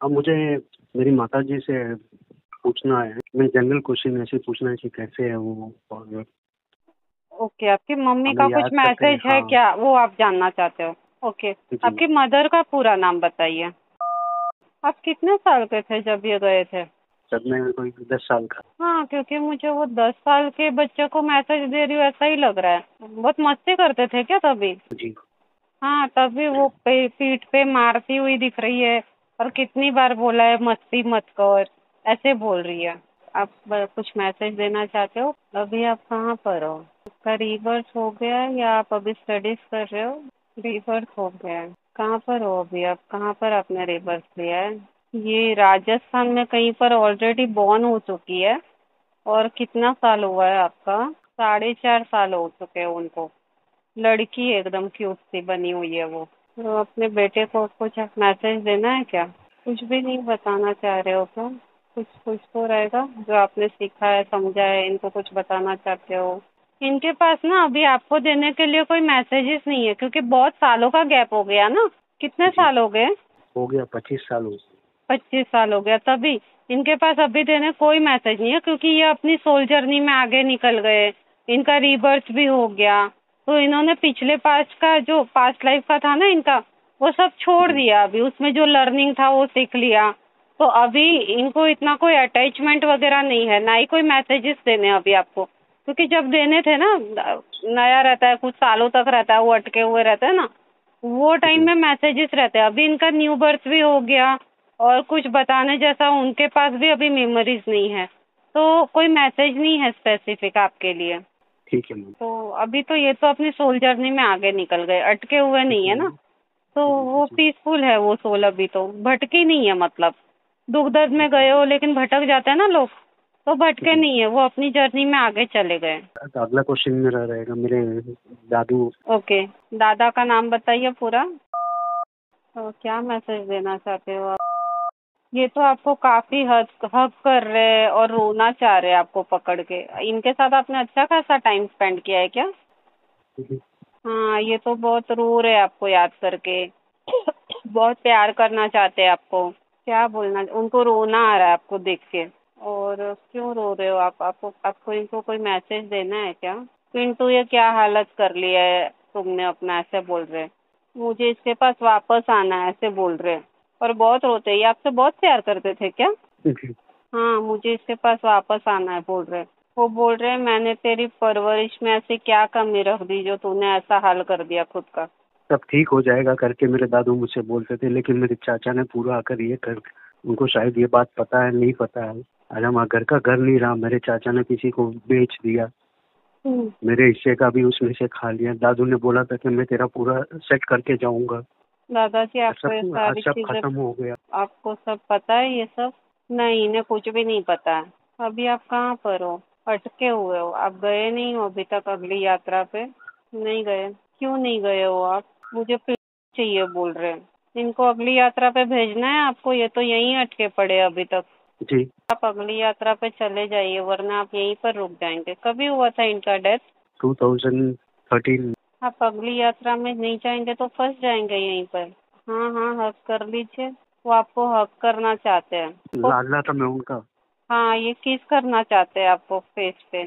अब मुझे मेरी माताजी से पूछना है, मैं जनरल क्वेश्चन ऐसे पूछना है कि कैसे है वो, और ओके, आपकी मम्मी हमें का कुछ याद करके। मैसेज है हाँ क्या, वो आप जानना चाहते हो? ओके, जी। आपकी मदर का पूरा नाम बताइए। आप कितने साल के थे जब ये गए थे? जब मैं कोई 10 साल का। हाँ, क्योंकि मुझे वो 10 साल के बच्चे को मैसेज दे रही हूँ ऐसा ही लग रहा है। बहुत मस्ती करते थे क्या तभी? जी। हाँ, तभी वो पीठ पे मारती हुई दिख रही है। और कितनी बार बोला है मस्ती मत कर, ऐसे बोल रही है। आप कुछ मैसेज देना चाहते हो? अभी आप कहाँ पर हो? आपका रीबर्थ हो गया है या आप अभी स्टडीज कर रहे हो? रीबर्थ हो गया है। कहाँ पर हो अभी आप? कहाँ पर आपने रीबर्थ लिया है? ये राजस्थान में कहीं पर ऑलरेडी बॉर्न हो चुकी है। और कितना साल हुआ है आपका? 4.5 साल हो चुके हैं उनको। लड़की एकदम क्यूट सी बनी हुई है वो। तो अपने बेटे को कुछ मैसेज देना है क्या? कुछ भी नहीं बताना चाह रहे हो क्या? कुछ कुछ तो रहेगा जो आपने सीखा है, समझा है, इनको कुछ बताना चाहते हो? इनके पास ना अभी आपको देने के लिए कोई मैसेजेस नहीं है, क्योंकि बहुत सालों का गैप हो गया ना। कितने जी साल हो गए? हो गया, 25 साल हो गए। 25 साल हो गया, तभी इनके पास अभी देने कोई मैसेज नहीं है, क्योंकि ये अपनी सोल जर्नी में आगे निकल गए। इनका रीबर्थ भी हो गया। तो इन्होंने पिछले पास्ट का जो पास्ट लाइफ का था ना इनका, वो सब छोड़ जी दिया। अभी उसमें जो लर्निंग था वो सीख लिया। तो अभी इनको इतना कोई अटैचमेंट वगैरह नहीं है, ना ही कोई मैसेजेस देने हैं अभी आपको। क्योंकि जब देने थे ना, नया रहता है, कुछ सालों तक रहता है, वो अटके हुए रहते हैं ना, वो टाइम जी। में मैसेजेस रहते हैं। अभी इनका न्यू बर्थ भी हो गया और कुछ बताने जैसा उनके पास भी अभी मेमोरीज नहीं है। तो कोई मैसेज नहीं है स्पेसिफिक आपके लिए। ठीक है मैम। तो अभी तो ये तो अपनी सोल जर्नी में आगे निकल गए, अटके हुए नहीं है ना। जी तो वो जी। पीसफुल है वो सोल, अभी तो भटकी नहीं है। मतलब दुख दर्द में गए हो लेकिन भटक जाते हैं ना लोग, तो भटके जी। नहीं है, वो अपनी जर्नी में आगे चले गए। तो अगला क्वेश्चन मेरा रहेगा, मेरे दादू। ओके, दादा का नाम बताइए पूरा। तो क्या मैसेज देना चाहते हो आप? ये तो आपको काफी हद हक कर रहे हैं और रोना चाह रहे हैं आपको पकड़ के। इनके साथ आपने अच्छा खासा टाइम स्पेंड किया है क्या? जी हाँ, ये तो बहुत रो रहे हैं आपको याद करके। बहुत प्यार करना चाहते हैं आपको। क्या बोलना, उनको रोना आ रहा है आपको देख के। और क्यों रो रहे हो आप? आपको इनको कोई मैसेज देना है क्या? पिंटू ये क्या हालत कर लिया है तुमने अपना, ऐसे बोल रहे। मुझे इसके पास वापस आना है, ऐसे बोल रहे। और बहुत रोते हैं। ये आपसे बहुत प्यार करते थे क्या? जी। हाँ, मुझे इसके पास वापस आना है बोल रहे। वो बोल रहे मैंने तेरी परवरिश में ऐसी क्या कमी रख दी जो तूने ऐसा हाल कर दिया खुद का। सब ठीक हो जाएगा करके मेरे दादू मुझसे बोलते थे, लेकिन मेरे चाचा ने पूरा आकर ये कर, उनको शायद ये बात पता है, नहीं पता है। आज हमारा घर का घर नहीं रहा, मेरे चाचा ने किसी को बेच दिया। हम्म। मेरे हिस्से का भी उसमें से खा लिया। दादू ने बोला था कि मैं तेरा पूरा सेट करके जाऊंगा। दादाजी, आपको ये आज सारी सब चीजें, खत्म हो गया। आपको सब पता है ये सब? नहीं, इन्हें कुछ भी नहीं पता है। अभी आप कहाँ पर हो? अटके हुए हो? आप गए नहीं हो अभी तक अगली यात्रा पे? नहीं गए? क्यों नहीं गए हो आप? मुझे फिर चाहिए बोल रहे हैं। इनको अगली यात्रा पे भेजना है आपको, ये तो यहीं अटके पड़े हैं अभी तक। जी। आप अगली यात्रा पे चले जाइए, वरना आप यहीं पर रुक जाएंगे। कभी हुआ था इनका डेथ? 2013। आप अगली यात्रा में नहीं जाएंगे तो फंस जाएंगे यहीं पर। हाँ हाँ, हक कर लीजिए। वो आपको हक करना चाहते हैं वो। लाडला था मैं उनका। हाँ, ये किस करना चाहते हैं आपको फेस पे,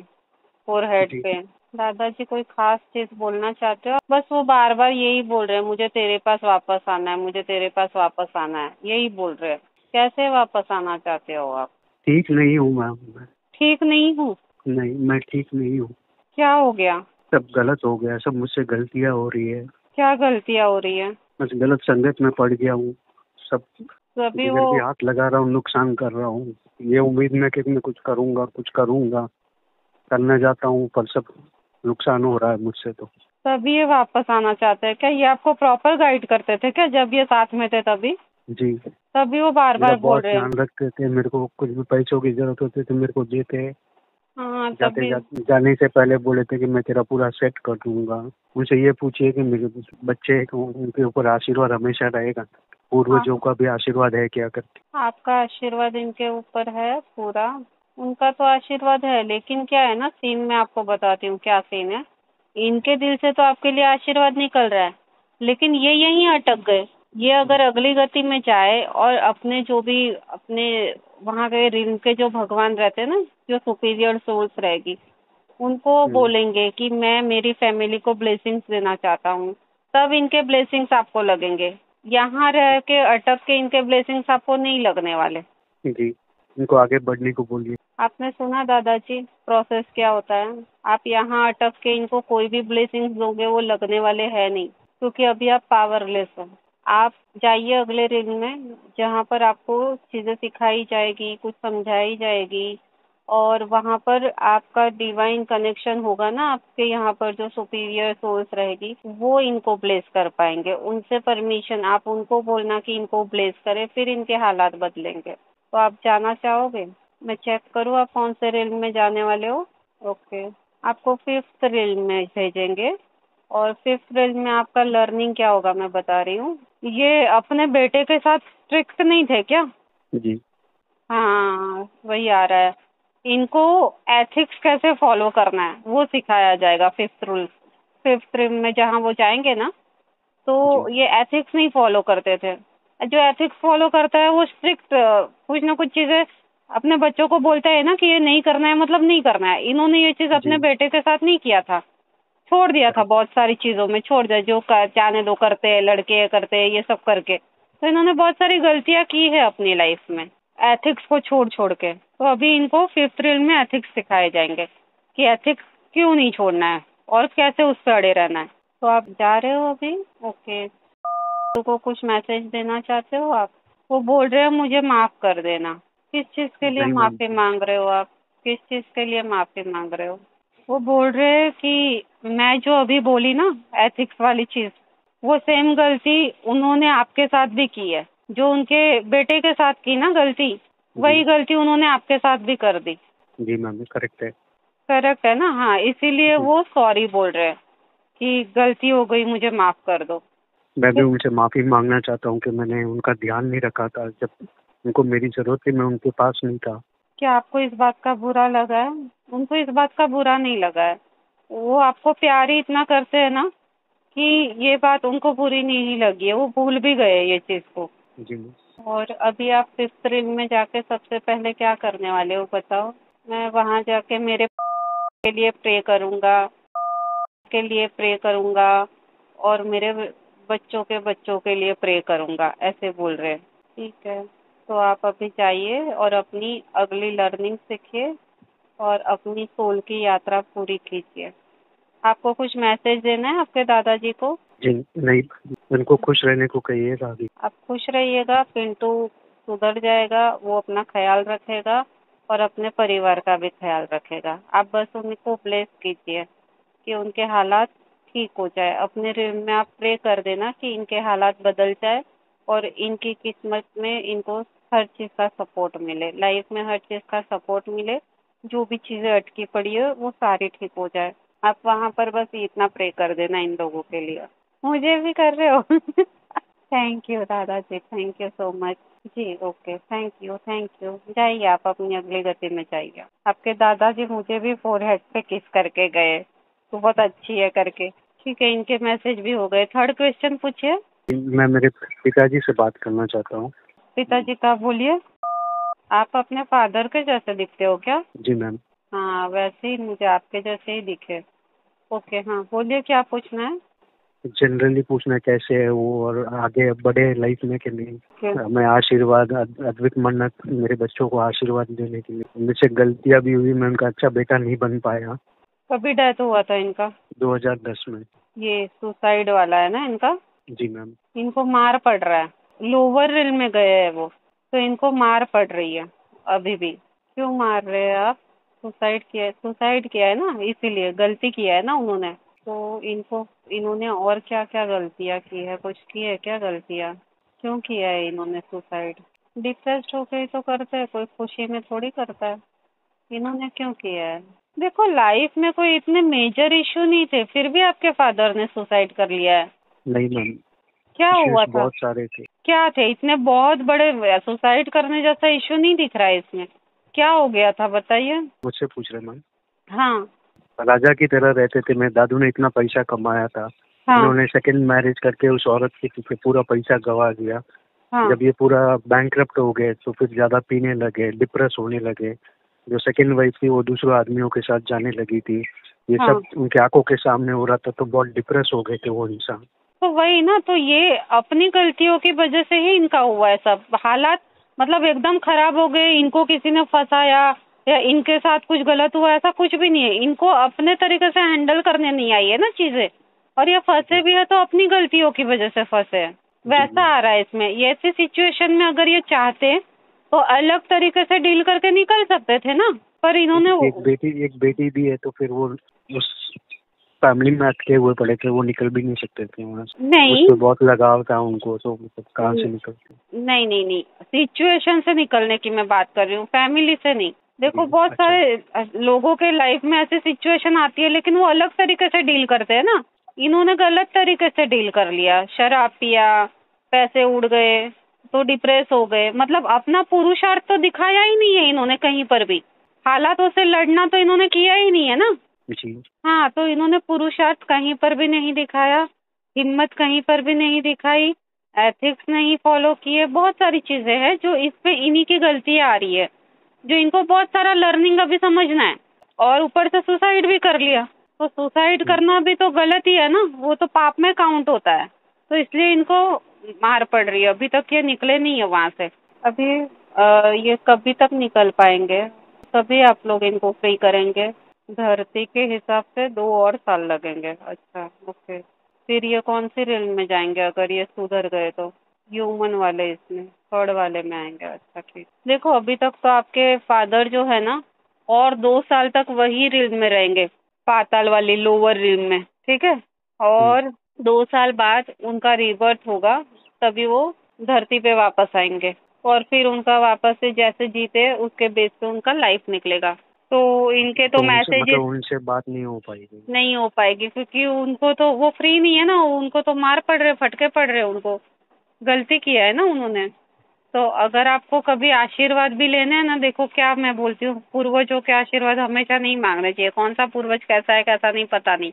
फोरहेड जी। पे। दादाजी कोई खास चीज बोलना चाहते हो? बस वो बार बार यही बोल रहे हैं, मुझे तेरे पास वापस आना है, मुझे तेरे पास वापस आना है, यही बोल रहे हैं। कैसे वापस आना चाहते हो आप? ठीक नहीं हूँ मैम मैं। ठीक नहीं हूँ? नहीं, मैं ठीक नहीं हूँ। क्या हो गया? सब गलत हो गया, सब मुझसे गलतियाँ हो रही है। क्या गलतियाँ हो रही है? बस गलत संगत में पड़ गया हूँ। सब तभी जिधर वो, भी हाथ लगा रहा हूँ नुकसान कर रहा हूँ। ये उम्मीद में कि मैं कुछ करूँगा, कुछ करूँगा, करने जाता हूँ, पर सब नुकसान हो रहा है मुझसे तो। तभी ये वापस आना चाहते हैं क्या? ये आपको प्रॉपर गाइड करते थे क्या जब ये साथ में थे तभी? जी। तभी वो बार मेरा बार बोल बहुत रहे हैं। ध्यान रखते थे, मेरे को कुछ भी पैसों की जरूरत होती थी मेरे को देते। हाँ, तभी। जाने से पहले बोले थे कि मैं तेरा पूरा सेट कर दूंगा। मुझे ये पूछिए कि मेरे बच्चे हैं, उनके ऊपर आशीर्वाद हमेशा रहेगा। हाँ, पूर्वजों का भी आशीर्वाद है क्या करके। आपका आशीर्वाद इनके ऊपर है पूरा। उनका तो आशीर्वाद है, लेकिन क्या है ना, सीन में आपको बताती हूँ क्या सीन है। इनके दिल से तो आपके लिए आशीर्वाद निकल रहा है, लेकिन ये यहीं अटक गए। ये अगर अगली गति में जाए और अपने जो भी अपने वहाँ के रिल के जो भगवान रहते हैं ना, जो सुपीरियर सोल्स रहेगी, उनको बोलेंगे कि मैं मेरी फैमिली को ब्लेसिंग्स देना चाहता हूँ, तब इनके ब्लेसिंग्स आपको लगेंगे। यहाँ रह के अटक के इनके ब्लेसिंग्स आपको नहीं लगने वाले। जी, इनको आगे बढ़ने को बोलिए। आपने सुना दादाजी प्रोसेस क्या होता है? आप यहाँ अटक के इनको कोई भी ब्लेसिंग्स दोगे वो लगने वाले है नहीं, क्योंकि अभी आप पावरलेस हो। आप जाइए अगले रिंग में, जहाँ पर आपको चीजें सिखाई जाएगी, कुछ समझाई जाएगी, और वहाँ पर आपका डिवाइन कनेक्शन होगा ना, आपके यहाँ पर जो सुपीरियर सोल्स रहेगी वो इनको ब्लेस कर पाएंगे। उनसे परमिशन, आप उनको बोलना कि इनको ब्लेस करें, फिर इनके हालात बदलेंगे। तो आप जाना चाहोगे? मैं चेक करूँ आप कौन से रेल में जाने वाले हो? ओके, आपको 5th रेल में भेजेंगे। और 5th रेल में आपका लर्निंग क्या होगा मैं बता रही हूँ। ये अपने बेटे के साथ स्ट्रिक्ट नहीं थे क्या? जी हाँ, वही आ रहा है। इनको एथिक्स कैसे फॉलो करना है वो सिखाया जाएगा 5th रूल में। जहाँ वो जाएंगे ना, जी तो ये एथिक्स नहीं फॉलो करते थे। जो एथिक्स फॉलो करता है वो स्ट्रिक्ट कुछ ना कुछ चीजें अपने बच्चों को बोलता है ना कि ये नहीं करना है, मतलब नहीं करना है। इन्होंने ये चीज अपने जी बेटे के साथ नहीं किया था, छोड़ दिया था। करेक्ट। बहुत सारी चीजों में छोड़ दिया, जो जाने दो, करते हैं लड़के करते हैं ये सब करके। तो इन्होंने बहुत सारी गलतियां की है अपनी लाइफ में, एथिक्स को छोड़ छोड़ के। तो अभी इनको 5th रील में एथिक्स सिखाए जाएंगे कि एथिक्स क्यों नहीं छोड़ना है और कैसे उस पर अड़े रहना है। तो आप जा रहे हो अभी? ओके, को कुछ मैसेज देना चाहते हो आप? वो बोल रहे हो मुझे माफ कर देना। किस चीज के लिए नहीं मैम। माफी मांग रहे हो आप? किस चीज के लिए माफी मांग रहे हो? वो बोल रहे हैं कि मैं जो अभी बोली ना एथिक्स वाली चीज, वो सेम गलती उन्होंने आपके साथ भी की है। जो उनके बेटे के साथ की ना गलती, जी वही गलती उन्होंने आपके साथ भी कर दी। जी मैम, करेक्ट है। करेक्ट है ना? हाँ, इसीलिए जी, वो सॉरी बोल रहे हैं कि गलती हो गई, मुझे माफ कर दो। मैं भी उनसे माफी मांगना चाहता हूँ कि मैंने उनका ध्यान नहीं रखा था। जब उनको मेरी जरूरत थी मैं उनके पास नहीं था। क्या आपको इस बात का बुरा लगा है? उनको इस बात का बुरा नहीं लगा है। वो आपको प्यार ही इतना करते हैं ना कि ये बात उनको बुरी नहीं लगी है। वो भूल भी गए ये चीज को। जी और अभी आप 5th रील में जाके सबसे पहले क्या करने वाले हो बताओ? मैं वहां जाके मेरे के लिए प्रे करूंगा, के लिए प्रे करूंगा, और मेरे बच्चों के लिए प्रे करूंगा, ऐसे बोल रहे हैं। ठीक है, तो आप अभी जाइए और अपनी अगली लर्निंग सीखिए और अपनी सोल की यात्रा पूरी कीजिए। आपको कुछ मैसेज देना है आपके दादाजी को? जी। नहीं, उनको खुश रहने को कहिएगा अभी। आप खुश रहिएगा, पिंटू सुधर जाएगा, वो अपना ख्याल रखेगा और अपने परिवार का भी ख्याल रखेगा। आप बस उनको ब्लेस कीजिए कि उनके हालात ठीक हो जाए। अपने ऋण में आप प्रे कर देना कि इनके हालात बदल जाए और इनकी किस्मत में इनको हर चीज का सपोर्ट मिले, लाइफ में हर चीज का सपोर्ट मिले। जो भी चीजें अटकी पड़ी है वो सारी ठीक हो जाए। आप वहाँ पर बस इतना प्रे कर देना इन लोगों के लिए। मुझे भी कर रहे हो? थैंक यू दादाजी, थैंक यू सो मच। जी okay, thank you, thank you. जाइए आप अपनी अगली गति में जाइए। आपके दादाजी मुझे भी फोरहेड पे किस करके गए, तो बहुत अच्छी है करके। ठीक है, इनके मैसेज भी हो गए। 3rd क्वेश्चन पूछिए। मैं मेरे पिताजी से बात करना चाहता हूँ। पिताजी का बोलिए। आप अपने फादर के जैसे दिखते हो क्या? जी मैम। हाँ, वैसे ही मुझे आपके जैसे ही दिखे। ओके, हाँ बोलिए, क्या पूछना है? जनरली पूछना कैसे है वो और आगे बढ़े लाइफ में कि क्यों? नहीं। मैं आशीर्वाद अद्वित मन्नत मेरे बच्चों को आशीर्वाद देने के लिए। मुझसे गलतियां भी हुई, मैं उनका अच्छा बेटा नहीं बन पाया। कभी डेथ हुआ था इनका? 2010 में। ये सुसाइड वाला है ना इनका? जी मैम। इनको मार पड़ रहा है, लोअर रिल में गए हैं वो, तो इनको मार पड़ रही है अभी भी। क्यों मार रहे हैं आप? सुसाइड किया है ना, इसीलिए गलती किया है ना उन्होंने। तो इनको, इन्होंने और क्या क्या गलतियां की है? कुछ की है क्या गलतियां? क्यों किया है इन्होंने सुसाइड? डिप्रेस्ड होके ही तो करते हैं, कोई खुशी में थोड़ी करता है। इन्होंने क्यों किया है? देखो, लाइफ में कोई इतने मेजर इशू नहीं थे, फिर भी आपके फादर ने सुसाइड कर लिया है। नहीं मैम, क्या इश्यूज हुआ था? बहुत सारे थे। क्या थे इतने बहुत बड़े? सुसाइड करने जैसा इशू नहीं दिख रहा है इसमें। क्या हो गया था बताइए? मुझसे पूछ रहे मैम। हाँ। राजा की तरह रहते थे। मेरे दादू ने इतना पैसा कमाया था, हाँ इन्होंने सेकंड मैरिज करके उस औरत के पीछे पूरा पैसा गवा दिया। हाँ जब ये पूरा बैंकरप्ट हो गए तो फिर ज्यादा पीने लगे, डिप्रेस होने लगे। जो सेकंड वाइफ थी वो दूसरों आदमियों के साथ जाने लगी थी। ये हाँ। सब उनके आंखों के सामने हो रहा था तो बहुत डिप्रेस हो गए थे वो इंसान। तो वही ना, तो ये अपनी गलतियों की वजह से ही इनका हुआ है सब हालात। मतलब एकदम खराब हो गए, इनको किसी ने फंसाया या इनके साथ कुछ गलत हुआ, ऐसा कुछ भी नहीं है। इनको अपने तरीके से हैंडल करने नहीं आई है ना चीजें, और ये फंसे भी है तो अपनी गलतियों की वजह से फंसे हैं। वैसा आ रहा है इसमें। ये ऐसी सिचुएशन में अगर ये चाहते तो अलग तरीके से डील करके निकल सकते थे ना, पर इन्होंने एक बेटी भी है तो फिर वो उस फैमिली में अटके हुए पड़े थे, वो निकल भी नहीं सकते थे वहाँ से। नहीं उससे बहुत लगाव था उनको, तो मतलब कहाँ से निकलते। नहीं नहीं नहीं, सिचुएशन से निकलने की मैं बात कर रही हूँ, फैमिली से नहीं। देखो बहुत अच्छा। सारे लोगों के लाइफ में ऐसी सिचुएशन आती है, लेकिन वो अलग तरीके से डील करते हैं ना। इन्होंने गलत तरीके से डील कर लिया, शराब पिया, पैसे उड़ गए तो डिप्रेस हो गए। मतलब अपना पुरुषार्थ तो दिखाया ही नहीं है इन्होंने कहीं पर भी। हालातों से लड़ना तो इन्होंने किया ही नहीं है ना। जी। हाँ, तो इन्होंने पुरुषार्थ कहीं पर भी नहीं दिखाया, हिम्मत कहीं पर भी नहीं दिखाई, एथिक्स नहीं फॉलो किए। बहुत सारी चीजें हैं जो इसमें इन्हीं की गलती आ रही है, जो इनको बहुत सारा लर्निंग अभी समझना है। और ऊपर से सुसाइड भी कर लिया, तो सुसाइड करना भी तो गलत ही है ना, वो तो पाप में काउंट होता है। तो इसलिए इनको मार पड़ रही है। अभी तक ये निकले नहीं है वहां से। अभी ये कभी तक निकल पाएंगे, तभी आप लोग इनको फ्री करेंगे। धरती के हिसाब से 2 और साल लगेंगे। अच्छा, ओके। फिर ये कौन सी रेल में जाएंगे अगर ये सुधर गए तो? ह्यूमन वाले, इसमें थर्ड वाले में आएंगे। अच्छा ठीक। देखो अभी तक तो आपके फादर जो है ना, और 2 साल तक वही रेल में रहेंगे, पाताल वाली लोअर रेल में, ठीक है। और 2 साल बाद उनका रिबर्थ होगा, तभी वो धरती पे वापस आएंगे। और फिर उनका वापस से जैसे जीते उसके बेस पे उनका लाइफ निकलेगा। तो इनके तो तो उनसे मैसेजेस मतलब उनसे बात नहीं हो पाएगी। नहीं हो पाएगी, क्योंकि उनको तो वो फ्री नहीं है ना, उनको तो मार पड़ रहे, फटके पड़ रहे, उनको गलती किया है ना उन्होंने। तो अगर आपको कभी आशीर्वाद भी लेने हैं ना, देखो क्या मैं बोलती हूँ, पूर्वजों के आशीर्वाद हमेशा नहीं मांगने चाहिए। कौन सा पूर्वज कैसा है कैसा नहीं पता नहीं।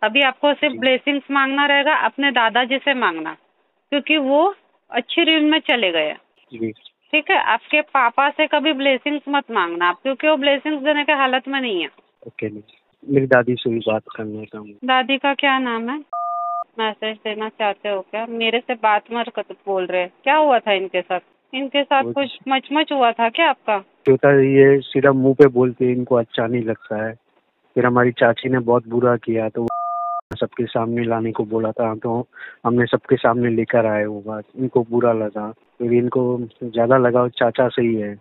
अभी आपको सिर्फ जी। ब्लेसिंग्स मांगना रहेगा अपने दादाजी से मांगना, क्योंकि वो अच्छी रील में चले गए। जी। ठीक है, आपके पापा से कभी ब्लेसिंग्स मत मांगना आप, क्योंकि वो ब्लेसिंग्स देने के हालत में नहीं है। ओके। मेरी दादी से भी बात करना चाहूँगा। दादी का क्या नाम है? मैसेज देना चाहते हो क्या? मेरे से बात मत बोल रहे, क्या हुआ था इनके साथ? इनके साथ वो कुछ मचमच हुआ था क्या आपका? होता है, ये सीधा मुंह पे बोलते हैं, इनको अच्छा नहीं लगता है। फिर हमारी चाची ने बहुत बुरा किया तो सबके सामने लाने को बोला था, तो हमने सबके सामने लेकर आए वो बात। इनको बुरा लगा, फिर इनको ज्यादा लगाव चाचा से ही है,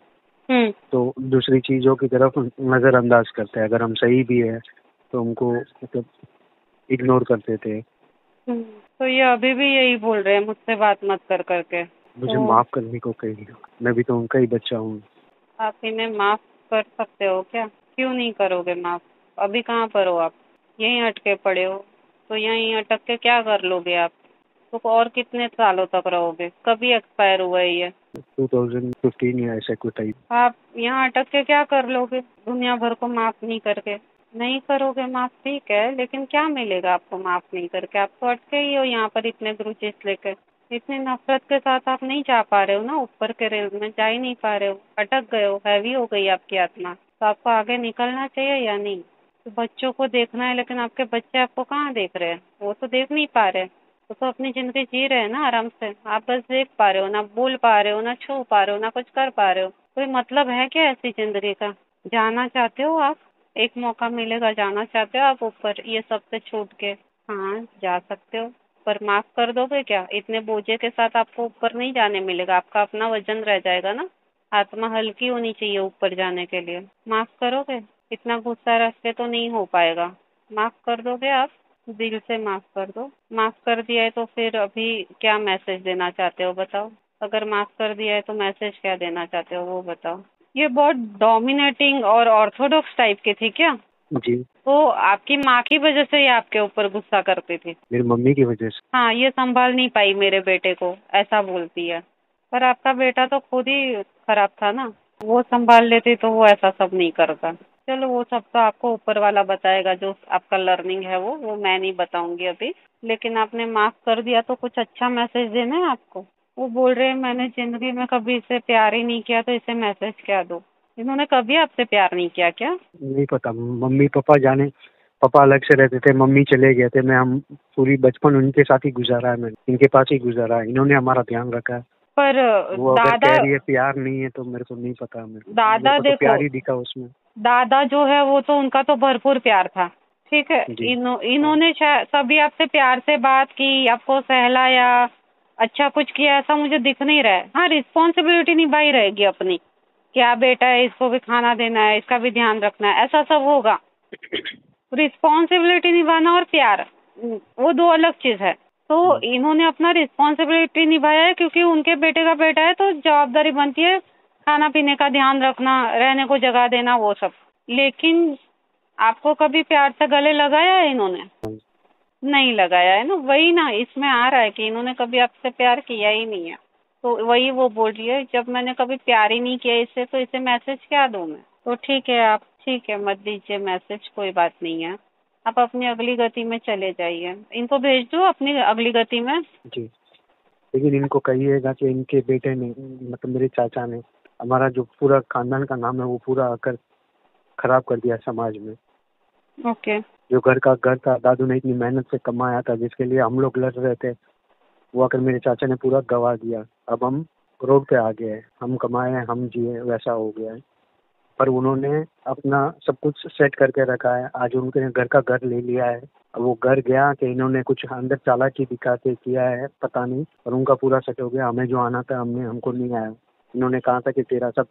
तो दूसरी चीजों की तरफ नजरअंदाज करते हैं। अगर हम सही भी है तो हमको मतलब इग्नोर करते थे। तो ये अभी भी यही बोल रहे हैं मुझसे बात मत कर करके। मुझे तो माफ करने को कहिए, मैं भी तो उनका ही बच्चा हूँ। आप इन्हें माफ कर सकते हो क्या? क्यों नहीं करोगे माफ? अभी कहाँ पर हो आप? यहीं अटके पड़े हो, तो यहीं अटक के क्या कर लोगे आप? तो और कितने सालों तक रहोगे? कभी एक्सपायर हुआ है ये? 2015 या ऐसा कुछ टाइप। आप यहाँ अटक के क्या कर लोगे दुनिया भर को माफ नहीं करके? नहीं करोगे माफ, ठीक है, लेकिन क्या मिलेगा आपको माफ नहीं करके? आप तो अटके ही हो यहाँ पर इतने ग्रुचेस लेकर। इतनी नफरत के साथ आप नहीं जा पा रहे हो ना ऊपर के रेल में, जा ही नहीं पा रहे हो, अटक गए हो, हैवी हो गई आपकी आत्मा। तो आपको आगे निकलना चाहिए या नहीं? तो बच्चों को देखना है, लेकिन आपके बच्चे आपको कहाँ देख रहे हैं? वो तो देख नहीं पा रहे। वो तो अपनी जिंदगी जी रहे हैं ना आराम से। आप बस देख पा रहे हो, ना बोल पा रहे हो, ना छू पा रहे हो, ना कुछ कर पा रहे हो। कोई मतलब है क्या ऐसी जिंदगी का? जाना चाहते हो आप? एक मौका मिलेगा, जाना चाहते हो आप ऊपर ये सब से छूट के? हाँ जा सकते हो, पर माफ कर दोगे क्या? इतने बोझे के साथ आपको ऊपर नहीं जाने मिलेगा, आपका अपना वजन रह जाएगा ना। आत्मा हल्की होनी चाहिए ऊपर जाने के लिए। माफ करोगे? इतना गुस्सा रखते तो नहीं हो पाएगा। माफ कर दोगे आप? दिल से माफ कर दो। माफ कर दिया है तो फिर अभी क्या मैसेज देना चाहते हो बताओ? अगर माफ कर दिया है तो मैसेज क्या देना चाहते हो वो बताओ? ये बहुत डोमिनेटिंग और ऑर्थोडॉक्स टाइप की थी क्या? जी। तो आपकी माँ की वजह से ये आपके ऊपर गुस्सा करती थी? मेरी मम्मी की वजह से। हाँ, ये संभाल नहीं पाई मेरे बेटे को, ऐसा बोलती है। पर आपका बेटा तो खुद ही खराब था ना, वो संभाल लेती तो वो ऐसा सब नहीं करता। चलो वो सब तो आपको ऊपर वाला बताएगा, जो आपका लर्निंग है वो मैं नहीं बताऊंगी अभी। लेकिन आपने माफ कर दिया तो कुछ अच्छा मैसेज देना है आपको। वो बोल रहे हैं मैंने जिंदगी में कभी इसे प्यार ही नहीं किया तो इसे मैसेज क्या दूं। इन्होंने कभी आपसे प्यार नहीं किया क्या? नहीं पता, मम्मी पापा जाने। पापा अलग से रहते थे, मम्मी चले गए थे। मैं हम पूरी बचपन उनके साथ ही गुजारा है, मैंने इनके पास ही गुजारा है। इन्होंने हमारा ध्यान रखा है। पर वो अगर दादा, कह रही है प्यार नहीं है तो मेरे को नहीं पता। मेरे दादा को तो देखो, प्यार ही दिखा उसमें। दादा जो है वो तो उनका तो भरपूर प्यार था। ठीक है, जी। हाँ। इन्होंने सभी आपसे प्यार से बात की, आपको सहलाया, अच्छा कुछ किया, ऐसा मुझे दिख नहीं रहा है। हाँ, रिस्पॉन्सिबिलिटी निभाई रहेगी अपनी, क्या बेटा है, इसको भी खाना देना है, इसका भी ध्यान रखना है, ऐसा सब होगा। रिस्पॉन्सिबिलिटी निभाना और प्यार वो दो अलग चीज है। तो इन्होंने अपना रिस्पॉन्सिबिलिटी निभाया है, क्योंकि उनके बेटे का बेटा है तो जवाबदारी बनती है खाना पीने का ध्यान रखना, रहने को जगह देना, वो सब। लेकिन आपको कभी प्यार से गले लगाया है इन्होंने? नहीं लगाया है ना, वही ना इसमें आ रहा है कि इन्होंने कभी आपसे प्यार किया ही नहीं है। तो वही वो बोल रही है, जब मैंने कभी प्यार ही नहीं किया इससे तो इसे मैसेज क्या दूं मैं। तो ठीक है, आप ठीक है मत दीजिए मैसेज, कोई बात नहीं है। आप अपनी अगली गति में चले जाइए, इनको भेज दो अपनी अगली गति में। जी। लेकिन इनको कहिएगा कि इनके बेटे ने, मतलब मेरे चाचा ने, हमारा जो पूरा खानदान का नाम है वो पूरा आकर खराब कर दिया समाज में। ओके। जो घर था, दादू ने इतनी मेहनत से कमाया था, जिसके लिए हम लोग लड़ रहे थे, वो आकर मेरे चाचा ने पूरा गवा दिया। अब हम रोड पे आ गए हैं, हम कमाए हैं, हम जिए, वैसा हो गया है। पर उन्होंने अपना सब कुछ सेट करके रखा है। आज उनके घर का घर ले लिया है। अब वो घर गया कि इन्होंने कुछ अंदर चालाकी दिखा के किया है, पता नहीं, पर उनका पूरा सेट हो गया। हमें जो आना था हमको नहीं आया। इन्होंने कहा था कि तेरा सब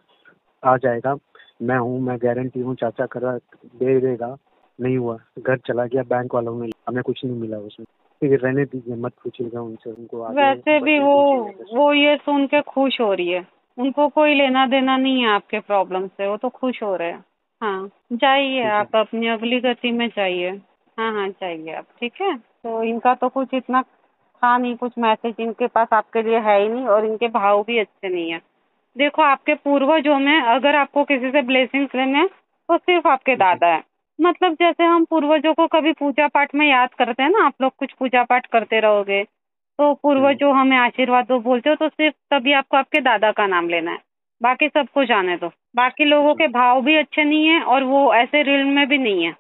आ जाएगा, मैं गारंटी हूँ, चाचा करा दे देगा। नहीं हुआ, घर चला गया, बैंक वालों ने, हमें कुछ नहीं मिला उसमें। फिर रहने दीजिए, मत पूछिएगा उनसे, उनको आगे वैसे भी बच्चे पूछिएगा बस। वो ये सुन के खुश हो रही है, उनको कोई लेना देना नहीं है आपके प्रॉब्लम से, वो तो खुश हो रहे हैं। हाँ, जाइए ठीक है। आप अपनी अगली गति में जाइए। हाँ हाँ, जाइए आप, ठीक है। तो इनका तो कुछ इतना था नहीं, कुछ मैसेज इनके पास आपके लिए है ही नहीं, और इनके भाव भी अच्छे नहीं है। देखो, आपके पूर्वजों में अगर आपको किसी से ब्लेसिंग्स लेने हैं, तो सिर्फ आपके दादा है। मतलब जैसे हम पूर्वजों को कभी पूजा पाठ में याद करते हैं ना, आप लोग कुछ पूजा पाठ करते रहोगे तो पूर्वज जो हमें आशीर्वाद दो बोलते हो, तो सिर्फ तभी आपको आपके दादा का नाम लेना है, बाकी सबको जाने दो। बाकी लोगों के भाव भी अच्छे नहीं है और वो ऐसे रील में भी नहीं है।